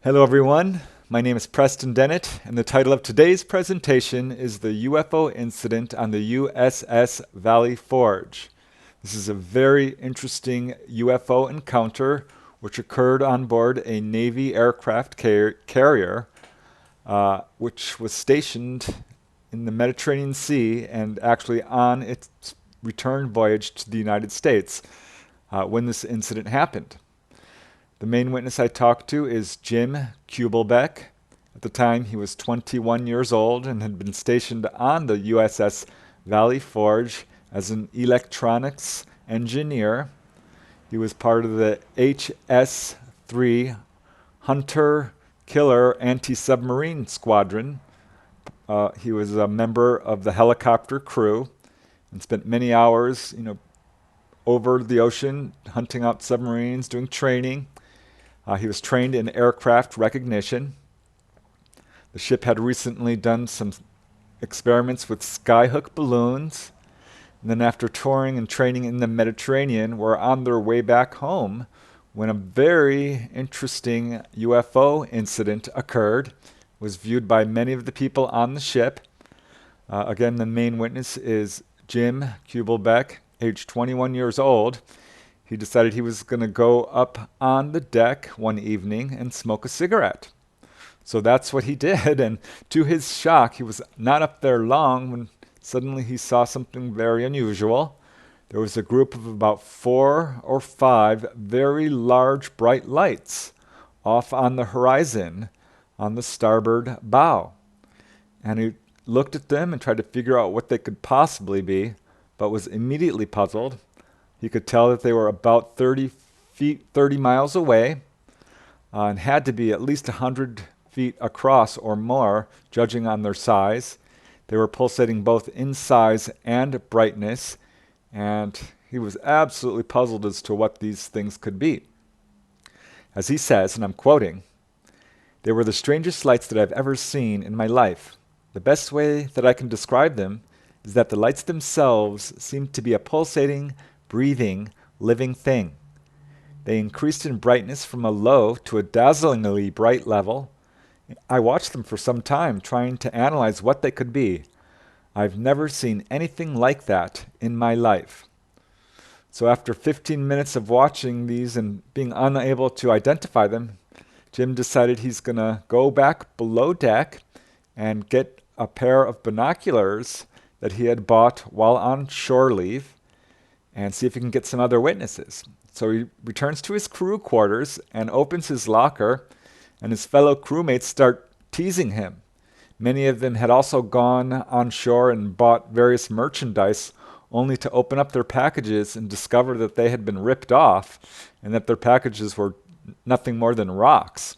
Hello everyone, my name is Preston Dennett, and the title of today's presentation is the UFO incident on the USS Valley Forge. This is a very interesting UFO encounter which occurred on board a Navy aircraft carrier which was stationed in the Mediterranean Sea and actually on its return voyage to the United States when this incident happened. The main witness I talked to is Jim Kubelbeck. At the time, he was 21 years old and had been stationed on the USS Valley Forge as an electronics engineer. He was part of the HS-3 Hunter Killer antisubmarine squadron. He was a member of the helicopter crew and spent many hours, over the ocean hunting out submarines, doing training. He was trained in aircraft recognition. The ship had recently done some experiments with skyhook balloons. And then after touring and training in the Mediterranean, were on their way back home when a very interesting UFO incident occurred. It was viewed by many of the people on the ship. Again, the main witness is Jim Kubelbeck, age 21 years old. He decided he was going to go up on the deck one evening and smoke a cigarette. So that's what he did, and to his shock, he was not up there long when suddenly he saw something very unusual. There was a group of about 4 or 5 very large bright lights off on the horizon on the starboard bow. And he looked at them and tried to figure out what they could possibly be, but was immediately puzzled. He could tell that they were about 30 miles away, and had to be at least 100 feet across or more, judging on their size. They were pulsating both in size and brightness, and he was absolutely puzzled as to what these things could be. As he says, and I'm quoting, "They were the strangest lights that I've ever seen in my life. The best way that I can describe them is that the lights themselves seemed to be a pulsating, breathing, living thing. They increased in brightness from a low to a dazzlingly bright level. I watched them for some time, trying to analyze what they could be. I've never seen anything like that in my life." So after 15 minutes of watching these and being unable to identify them, Jim decided he's going to go back below deck and get a pair of binoculars that he had bought while on shore leave, and see if he can get some other witnesses. So he returns to his crew quarters and opens his locker, and his fellow crewmates start teasing him. Many of them had also gone on shore and bought various merchandise, only to open up their packages and discover that they had been ripped off and that their packages were nothing more than rocks.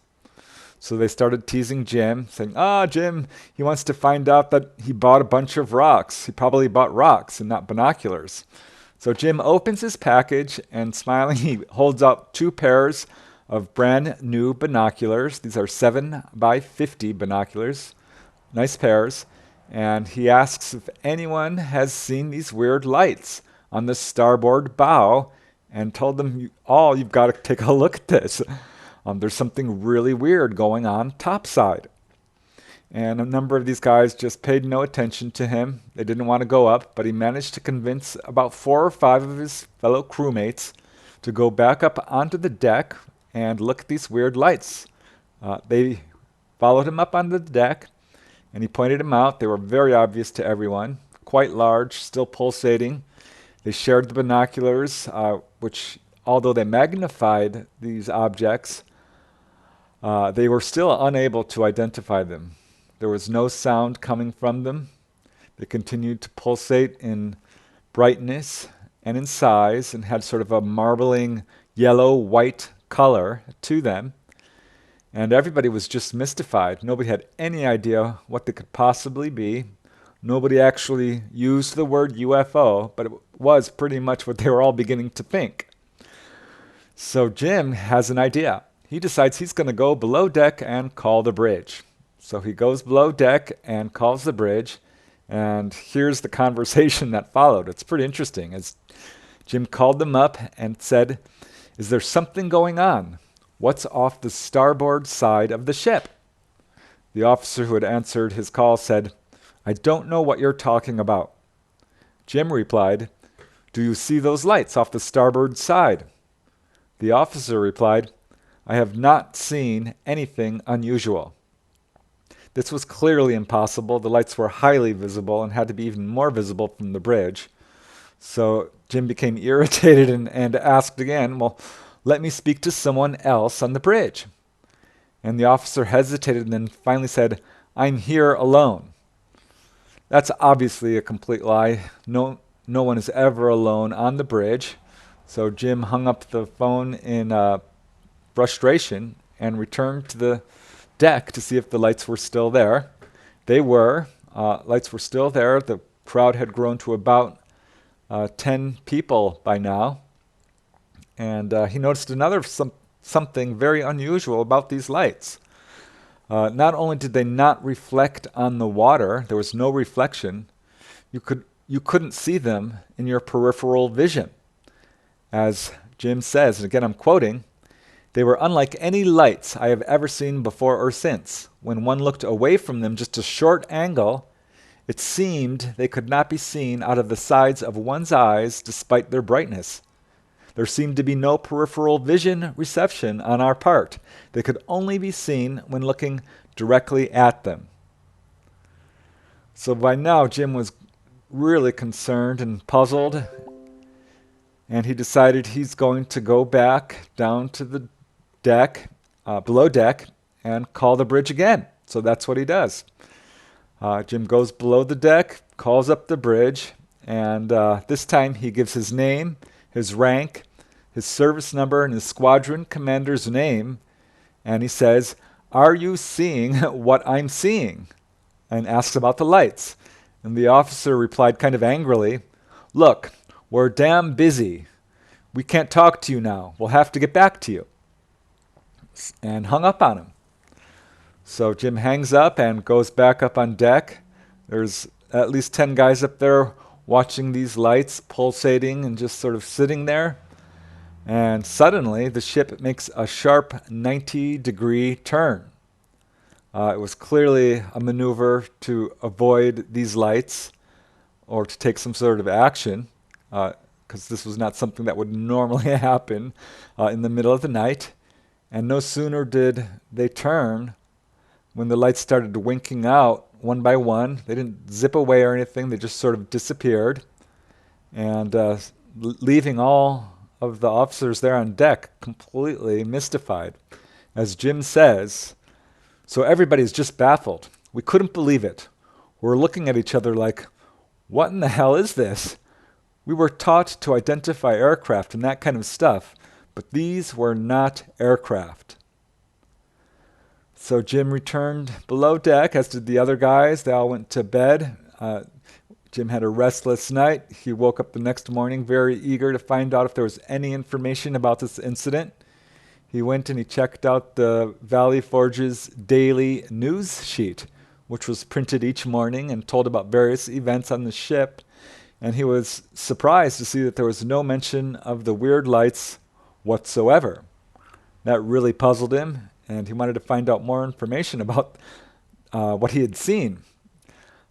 So they started teasing Jim, saying, Jim, he wants to find out that he bought a bunch of rocks. He probably bought rocks and not binoculars. So Jim opens his package and, smiling, he holds out 2 pairs of brand new binoculars. These are 7x50 binoculars, nice pairs. And he asks if anyone has seen these weird lights on the starboard bow, and told them, you've got to take a look at this. There's something really weird going on topside. And a number of these guys just paid no attention to him. They didn't want to go up, but he managed to convince about 4 or 5 of his fellow crewmates to go back up onto the deck and look at these weird lights. They followed him up onto the deck, and he pointed them out. They were very obvious to everyone, quite large, still pulsating. They shared the binoculars, which, although they magnified these objects, they were still unable to identify them. There was no sound coming from them. They continued to pulsate in brightness and in size and had sort of a marbling yellow-white color to them. And everybody was just mystified. Nobody had any idea what they could possibly be. Nobody actually used the word UFO, but it was pretty much what they were all beginning to think. So Jim has an idea. He decides he's going to go below deck and call the bridge. So he goes below deck and calls the bridge, and here's the conversation that followed. It's pretty interesting. As Jim called them up and said, "Is there something going on? "What's off the starboard side of the ship?" The officer who had answered his call said, "I don't know what you're talking about." Jim replied, "Do you see those lights off the starboard side?" The officer replied, "I have not seen anything unusual." This was clearly impossible. The lights were highly visible and had to be even more visible from the bridge. So Jim became irritated and asked again, "Well, let me speak to someone else on the bridge." And the officer hesitated and then finally said, "I'm here alone." That's obviously a complete lie. No one is ever alone on the bridge. So Jim hung up the phone in frustration and returned to the deck to see if the lights were still there. They were. Lights were still there. The crowd had grown to about 10 people by now. And he noticed something very unusual about these lights. Not only did they not reflect on the water, there was no reflection, you couldn't see them in your peripheral vision. As Jim says, and again I'm quoting, "They were unlike any lights I have ever seen before or since. When one looked away from them just a short angle, it seemed they could not be seen out of the sides of one's eyes despite their brightness. There seemed to be no peripheral vision reception on our part. They could only be seen when looking directly at them." So by now, Jim was really concerned and puzzled, and he decided he's going to go back down to the deck, below deck, and call the bridge again. So that's what he does. Jim goes below the deck, calls up the bridge, and this time he gives his name, his rank, his service number, and his squadron commander's name, and he says, "Are you seeing what I'm seeing?" and asks about the lights. And the officer replied kind of angrily, "Look, we're damn busy. We can't talk to you now. We'll have to get back to you." And hung up on him. So Jim hangs up and goes back up on deck. There's at least 10 guys up there watching these lights pulsating and just sort of sitting there. And suddenly the ship makes a sharp 90-degree turn. It was clearly a maneuver to avoid these lights or to take some sort of action, because this was not something that would normally happen in the middle of the night. And no sooner did they turn when the lights started winking out one by one. They didn't zip away or anything. They just sort of disappeared, and leaving all of the officers there on deck completely mystified. As Jim says, "So everybody's just baffled. We couldn't believe it. We're looking at each other like, what in the hell is this? We were taught to identify aircraft and that kind of stuff, but these were not aircraft." So Jim returned below deck, as did the other guys. They all went to bed. Jim had a restless night. He woke up the next morning very eager to find out if there was any information about this incident. He went and he checked out the Valley Forge's daily news sheet, which was printed each morning and told about various events on the ship. And he was surprised to see that there was no mention of the weird lights whatsoever. That really puzzled him, and he wanted to find out more information about what he had seen.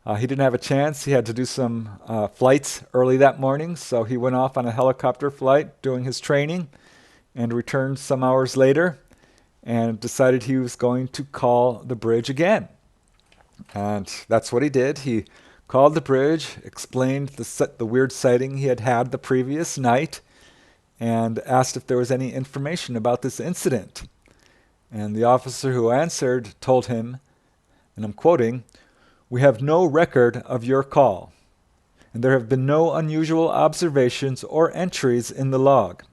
He didn't have a chance. He had to do some flights early that morning, so he went off on a helicopter flight doing his training and returned some hours later and decided he was going to call the bridge again. And that's what he did. He called the bridge, explained the weird sighting he had had the previous night, and asked if there was any information about this incident. And the officer who answered told him, and I'm quoting, "We have no record of your call, and there have been no unusual observations or entries in the log."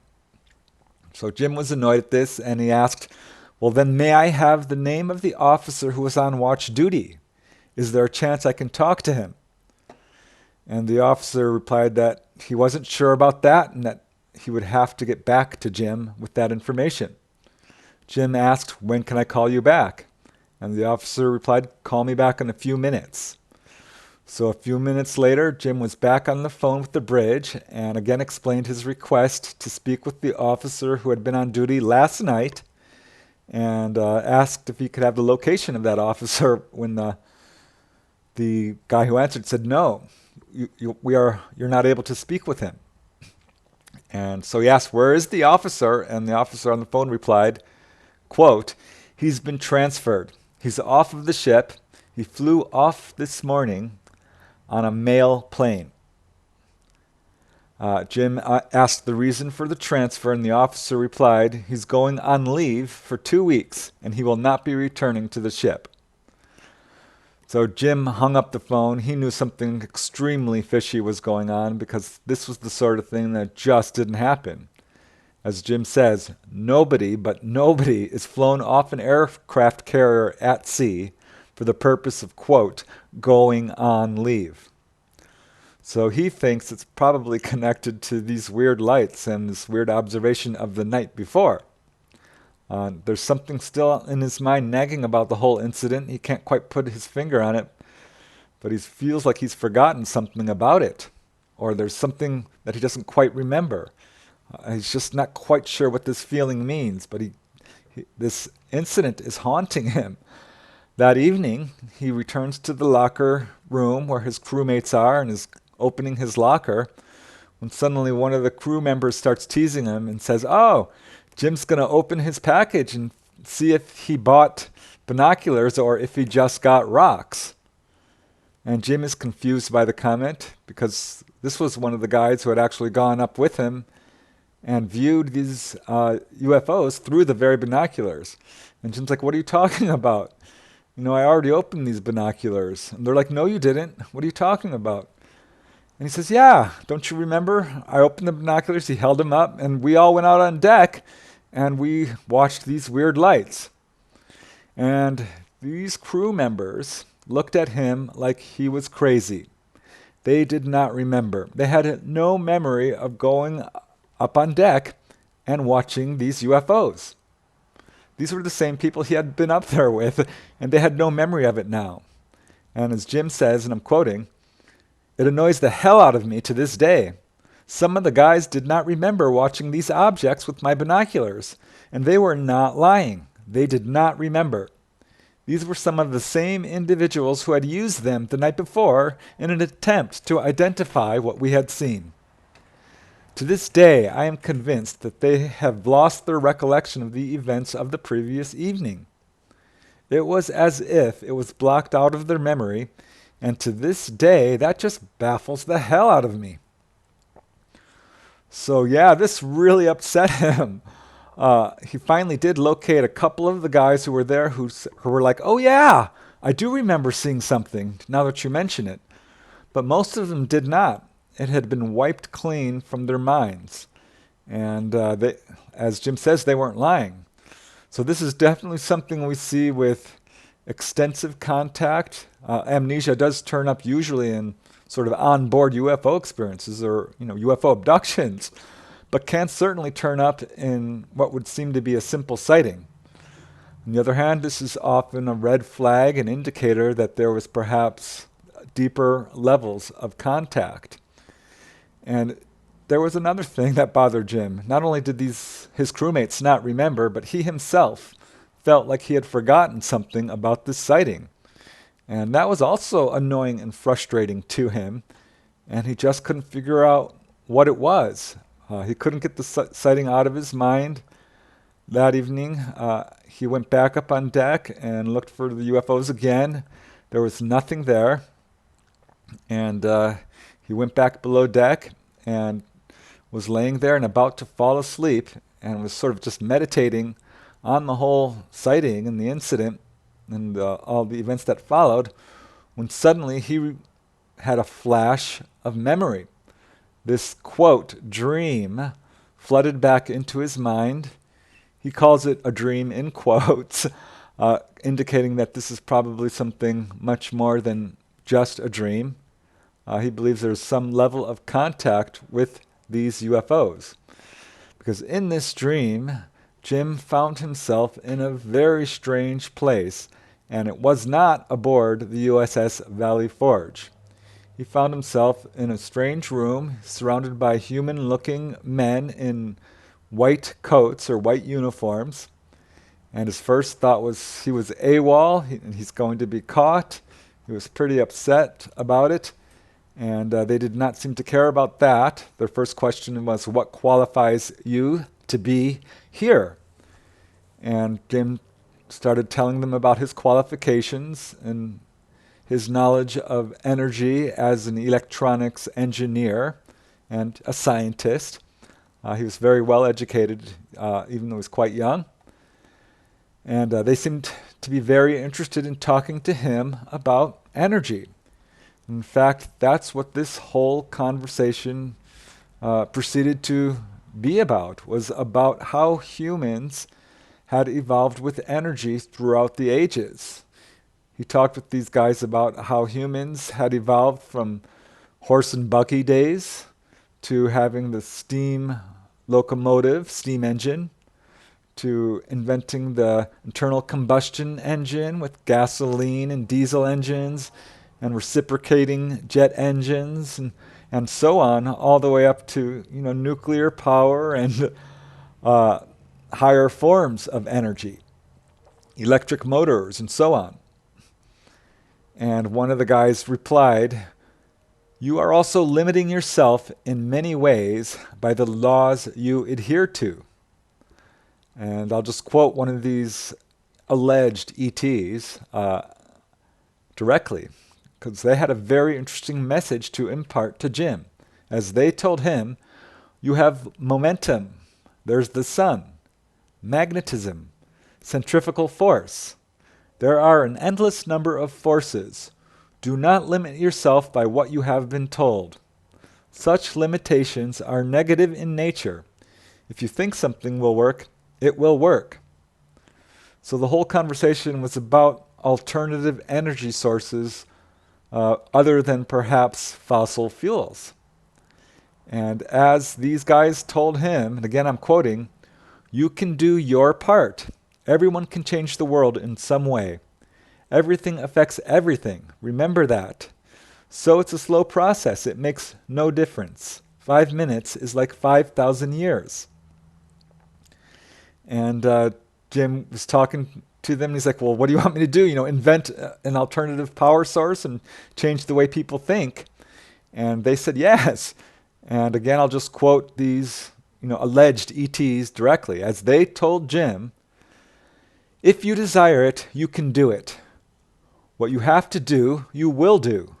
So Jim was annoyed at this, and he asked, "Well, then may I have the name of the officer who was on watch duty? Is there a chance I can talk to him?" And the officer replied that he wasn't sure about that and that he would have to get back to Jim with that information. Jim asked, "When can I call you back?" And the officer replied, "Call me back in a few minutes." So a few minutes later, Jim was back on the phone with the bridge and again explained his request to speak with the officer who had been on duty last night and asked if he could have the location of that officer when the guy who answered said, no, you're not able to speak with him. And so he asked, where is the officer? And the officer on the phone replied, quote, he's been transferred. He's off of the ship. He flew off this morning on a mail plane. Jim asked the reason for the transfer, and the officer replied, he's going on leave for 2 weeks, and he will not be returning to the ship. So Jim hung up the phone. He knew something extremely fishy was going on, because this was the sort of thing that just didn't happen. As Jim says, nobody is flown off an aircraft carrier at sea for the purpose of, quote, going on leave. So he thinks it's probably connected to these weird lights and this weird observation of the night before. There's something still in his mind nagging about the whole incident. He can't quite put his finger on it, but he feels like he's forgotten something about it, or there's something that he doesn't quite remember. He's just not quite sure what this feeling means, but this incident is haunting him. That evening, he returns to the locker room where his crewmates are and is opening his locker when suddenly one of the crew members starts teasing him and says, oh, Jim's going to open his package and see if he bought binoculars or if he just got rocks. And Jim is confused by the comment, because this was one of the guys who had actually gone up with him and viewed these UFOs through the very binoculars. And Jim's like, what are you talking about? I already opened these binoculars. And they're like, no, you didn't. What are you talking about? And he says, yeah, don't you remember? I opened the binoculars, he held them up, and we all went out on deck, and we watched these weird lights. And these crew members looked at him like he was crazy. They did not remember. They had no memory of going up on deck and watching these UFOs. These were the same people he had been up there with, and they had no memory of it now. And as Jim says, and I'm quoting, it annoys the hell out of me to this day. Some of the guys did not remember watching these objects with my binoculars, and they were not lying. They did not remember. These were some of the same individuals who had used them the night before in an attempt to identify what we had seen. To this day, I am convinced that they have lost their recollection of the events of the previous evening. It was as if it was blocked out of their memory, and to this day, that just baffles the hell out of me. So yeah, this really upset him. He finally did locate a couple of the guys who were there who were like, oh yeah, I do remember seeing something, now that you mention it. But most of them did not. It had been wiped clean from their minds. And they, as Jim says, they weren't lying. So this is definitely something we see with extensive contact. Amnesia does turn up usually in sort of onboard UFO experiences or UFO abductions, but can certainly turn up in what would seem to be a simple sighting. On the other hand, this is often a red flag, an indicator that there was perhaps deeper levels of contact. And there was another thing that bothered Jim. Not only did his crewmates not remember, but he himself felt like he had forgotten something about this sighting. And that was also annoying and frustrating to him, and he just couldn't figure out what it was. He couldn't get the sighting out of his mind. That evening, he went back up on deck and looked for the UFOs again. There was nothing there. And he went back below deck and was laying there and about to fall asleep and was sort of just meditating on the whole sighting and the incident and all the events that followed, when suddenly he had a flash of memory. This, quote, dream flooded back into his mind. He calls it a dream in quotes, indicating that this is probably something much more than just a dream. He believes there's some level of contact with these UFOs. Because in this dream, Jim found himself in a very strange place, and it was not aboard the USS Valley Forge. He found himself in a strange room surrounded by human-looking men in white coats or white uniforms, And his first thought was he was AWOL, and he's going to be caught. He was pretty upset about it, and they did not seem to care about that. Their first question was, what qualifies you to be here? And Jim started telling them about his qualifications and his knowledge of energy as an electronics engineer and a scientist. He was very well educated, even though he was quite young. And they seemed to be very interested in talking to him about energy. In fact, that's what this whole conversation proceeded to be about, was about how humans had evolved with energy throughout the ages. He talked with these guys about how humans had evolved from horse and buggy days to having the steam locomotive, steam engine, to inventing the internal combustion engine with gasoline and diesel engines and reciprocating jet engines and so on, all the way up to nuclear power and higher forms of energy, electric motors and so on. And one of the guys replied, "You are also limiting yourself in many ways by the laws you adhere to." And I'll just quote one of these alleged ETs directly, because they had a very interesting message to impart to Jim. As they told him, you have momentum, there's the sun, magnetism, centrifugal force. There are an endless number of forces. Do not limit yourself by what you have been told. Such limitations are negative in nature. If you think something will work, it will work. So the whole conversation was about alternative energy sources other than perhaps fossil fuels. And as these guys told him, and again I'm quoting, "You can do your part. Everyone can change the world in some way. Everything affects everything. Remember that. So it's a slow process. It makes no difference. 5 minutes is like 5,000 years." And Jim was talking to them. And he's like, "Well, what do you want me to do? Invent an alternative power source and change the way people think?" And they said yes. And again, I'll just quote these alleged ETs directly. As they told Jim, "If you desire it, you can do it. What you have to do, you will do.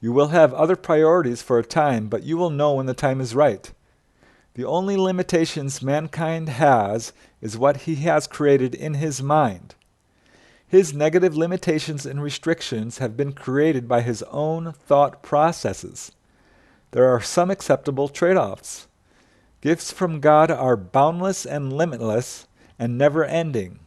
You will have other priorities for a time, but you will know when the time is right. The only limitations mankind has is what he has created in his mind. His negative limitations and restrictions have been created by his own thought processes. There are some acceptable trade-offs. Gifts from God are boundless and limitless and never-ending.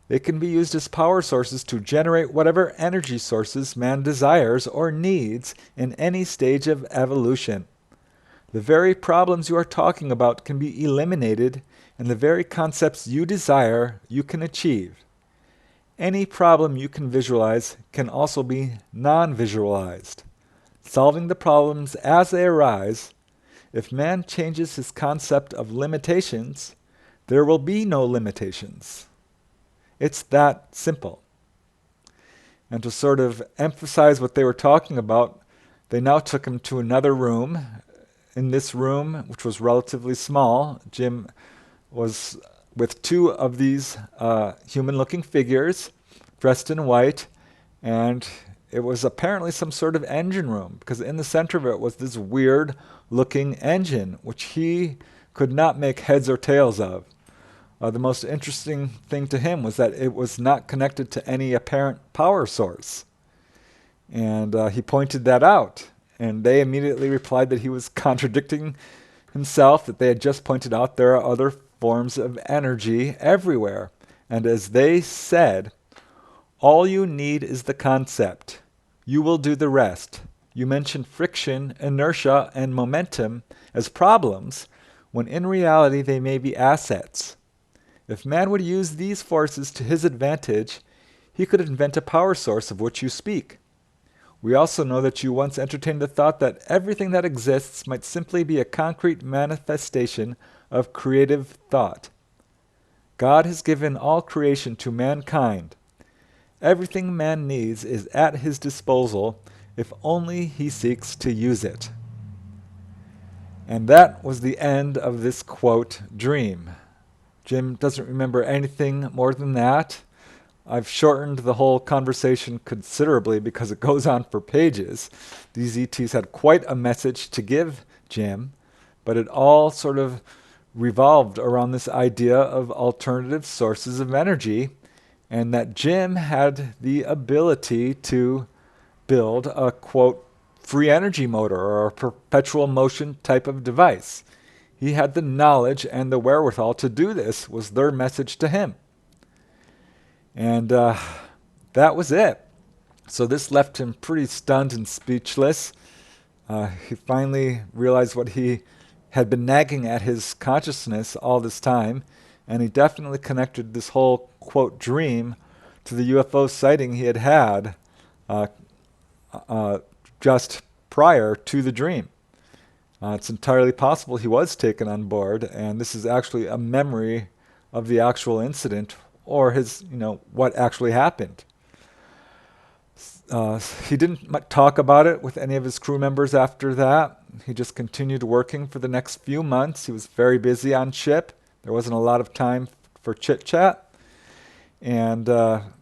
They can be used as power sources to generate whatever energy sources man desires or needs in any stage of evolution. The very problems you are talking about can be eliminated, and the very concepts you desire you can achieve. Any problem you can visualize can also be non-visualized. Solving the problems as they arise, if man changes his concept of limitations, there will be no limitations. It's that simple." And to sort of emphasize what they were talking about, they now took him to another room. In this room, which was relatively small, Jim was with two of these human-looking figures, dressed in white, and it was apparently some sort of engine room, because in the center of it was this weird-looking engine, which he could not make heads or tails of. The most interesting thing to him was that it was not connected to any apparent power source. And he pointed that out. And they immediately replied that he was contradicting himself, that they had just pointed out there are other forms of energy everywhere. And as they said, "All you need is the concept. You will do the rest. You mention friction, inertia, and momentum as problems, when in reality they may be assets. If man would use these forces to his advantage, he could invent a power source of which you speak. We also know that you once entertained the thought that everything that exists might simply be a concrete manifestation of creative thought. God has given all creation to mankind. Everything man needs is at his disposal if only he seeks to use it. And that was the end of this quote dream. Jim doesn't remember anything more than that. I've shortened the whole conversation considerably because it goes on for pages. These ETs had quite a message to give Jim, but it all sort of revolved around this idea of alternative sources of energy, and that Jim had the ability to build a, quote, free energy motor or a perpetual motion type of device. He had the knowledge and the wherewithal to do this, was their message to him. And that was it. So this left him pretty stunned and speechless. He finally realized what he had been nagging at his consciousness all this time, and he definitely connected this whole, quote, dream to the UFO sighting he had had just prior to the dream. It's entirely possible he was taken on board, and this is actually a memory of the actual incident or his, what actually happened. He didn't talk about it with any of his crew members after that. He just continued working for the next few months. He was very busy on ship. There wasn't a lot of time for chit-chat. And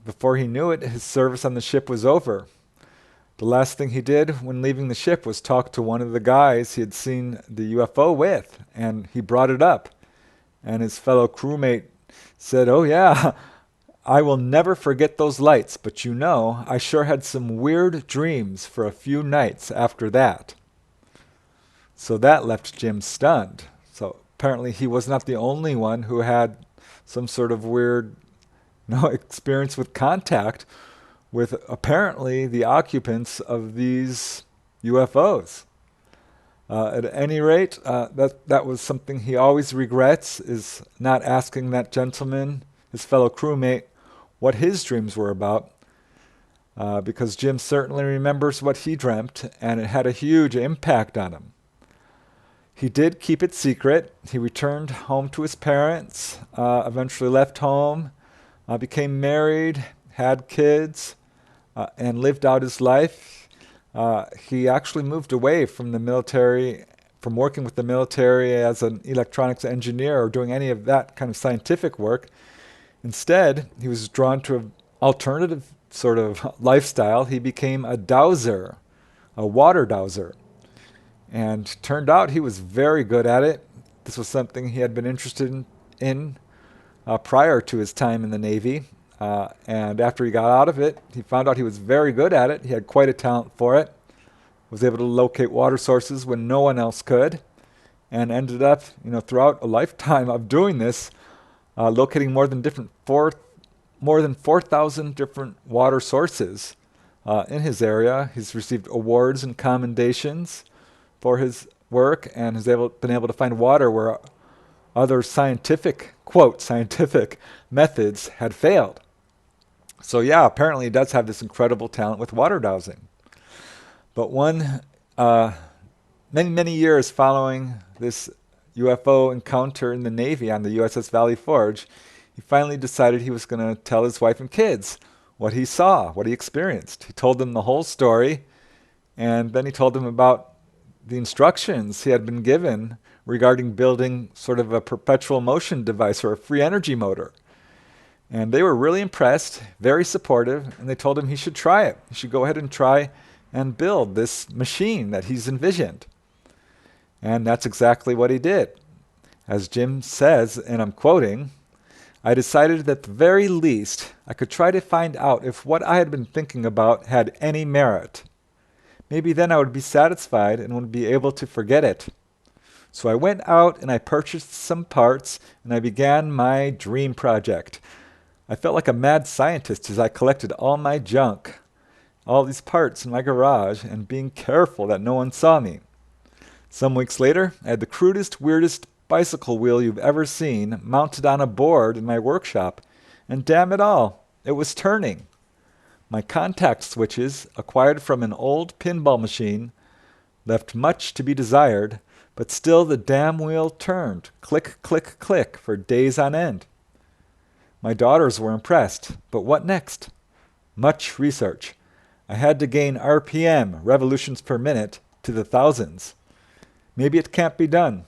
before he knew it, his service on the ship was over. The last thing he did when leaving the ship was talk to one of the guys he had seen the UFO with, and he brought it up. And his fellow crewmate said, "Oh yeah, I will never forget those lights, but I sure had some weird dreams for a few nights after that." So that left Jim stunned. So apparently he was not the only one who had some sort of weird experience with contact with apparently the occupants of these UFOs. At any rate, that was something he always regrets, is not asking that gentleman, his fellow crewmate, what his dreams were about, because Jim certainly remembers what he dreamt, and it had a huge impact on him. He did keep it secret. He returned home to his parents, eventually left home, became married, had kids, and lived out his life. He actually moved away from the military, from working with the military as an electronics engineer or doing any of that kind of scientific work. Instead, he was drawn to an alternative sort of lifestyle. He became a dowser, a water dowser. And turned out he was very good at it. This was something he had been interested in prior to his time in the Navy. And after he got out of it, he found out he was very good at it. He had quite a talent for it. Was able to locate water sources when no one else could. And ended up, throughout a lifetime of doing this, locating more than 4,000 different water sources in his area. He's received awards and commendations for his work, and has been able to find water where other scientific, quote, scientific methods had failed. So yeah, apparently he does have this incredible talent with water dowsing. But many years following this UFO encounter in the Navy on the USS Valley Forge, he finally decided he was going to tell his wife and kids what he saw, what he experienced. He told them the whole story, and then he told them about the instructions he had been given regarding building sort of a perpetual motion device or a free energy motor. And they were really impressed, very supportive, and they told him he should try it. He should go ahead and try and build this machine that he's envisioned. And that's exactly what he did. As Jim says, and I'm quoting, "I decided that at the very least I could try to find out if what I had been thinking about had any merit. Maybe then I would be satisfied and would be able to forget it. So I went out and I purchased some parts and I began my dream project. I felt like a mad scientist as I collected all my junk, all these parts in my garage, and being careful that no one saw me. Some weeks later, I had the crudest, weirdest bicycle wheel you've ever seen mounted on a board in my workshop, and damn it all, it was turning. My contact switches, acquired from an old pinball machine, left much to be desired, but still the damn wheel turned, click, click, click, for days on end. My daughters were impressed, but what next? Much research. I had to gain RPM, revolutions per minute, to the thousands. Maybe it can't be done.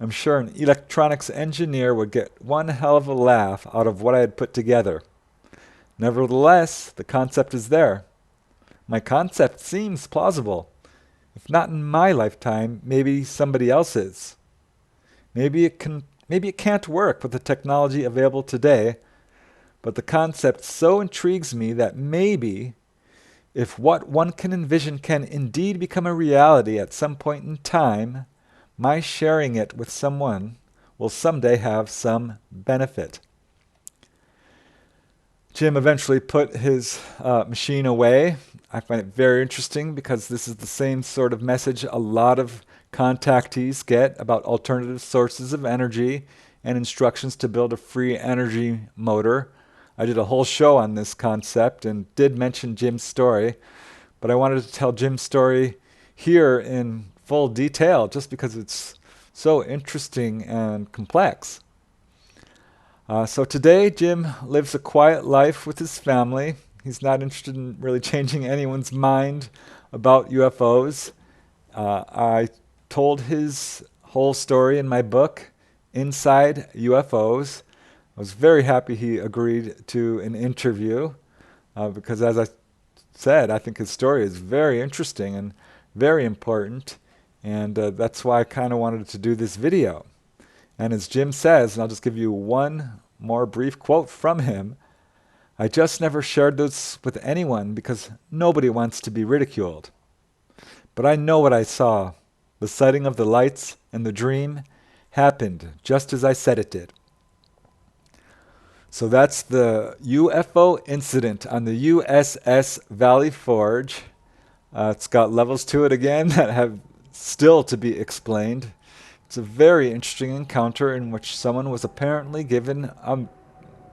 I'm sure an electronics engineer would get one hell of a laugh out of what I had put together. Nevertheless, the concept is there. My concept seems plausible. If not in my lifetime, maybe somebody else's. Maybe it can't work with the technology available today, but the concept so intrigues me that maybe if what one can envision can indeed become a reality at some point in time, my sharing it with someone will someday have some benefit. Jim eventually put his machine away. I find it very interesting because this is the same sort of message a lot of contactees get about alternative sources of energy and instructions to build a free energy motor. I did a whole show on this concept and did mention Jim's story, but I wanted to tell Jim's story here in full detail just because it's so interesting and complex. So today, Jim lives a quiet life with his family. He's not interested in really changing anyone's mind about UFOs. I told his whole story in my book, Inside UFOs. I was very happy he agreed to an interview because, as I said, I think his story is very interesting and very important, and that's why I kind of wanted to do this video. And as Jim says, and I'll just give you one more brief quote from him, I just never shared this with anyone because nobody wants to be ridiculed. But I know what I saw. The sighting of the lights and the dream happened just as I said it did. So that's the UFO incident on the USS Valley Forge. It's got levels to it again that have still to be explained. It's a very interesting encounter in which someone was apparently given a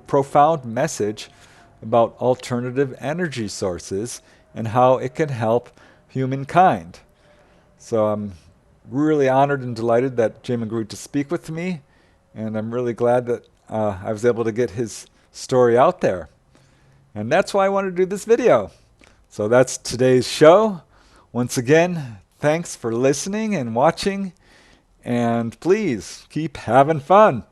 profound message about alternative energy sources and how it can help humankind. So I'm really honored and delighted that Jim agreed to speak with me, and I'm really glad that I was able to get his story out there. And that's why I wanted to do this video. So that's today's show. Once again, thanks for listening and watching. And please keep having fun.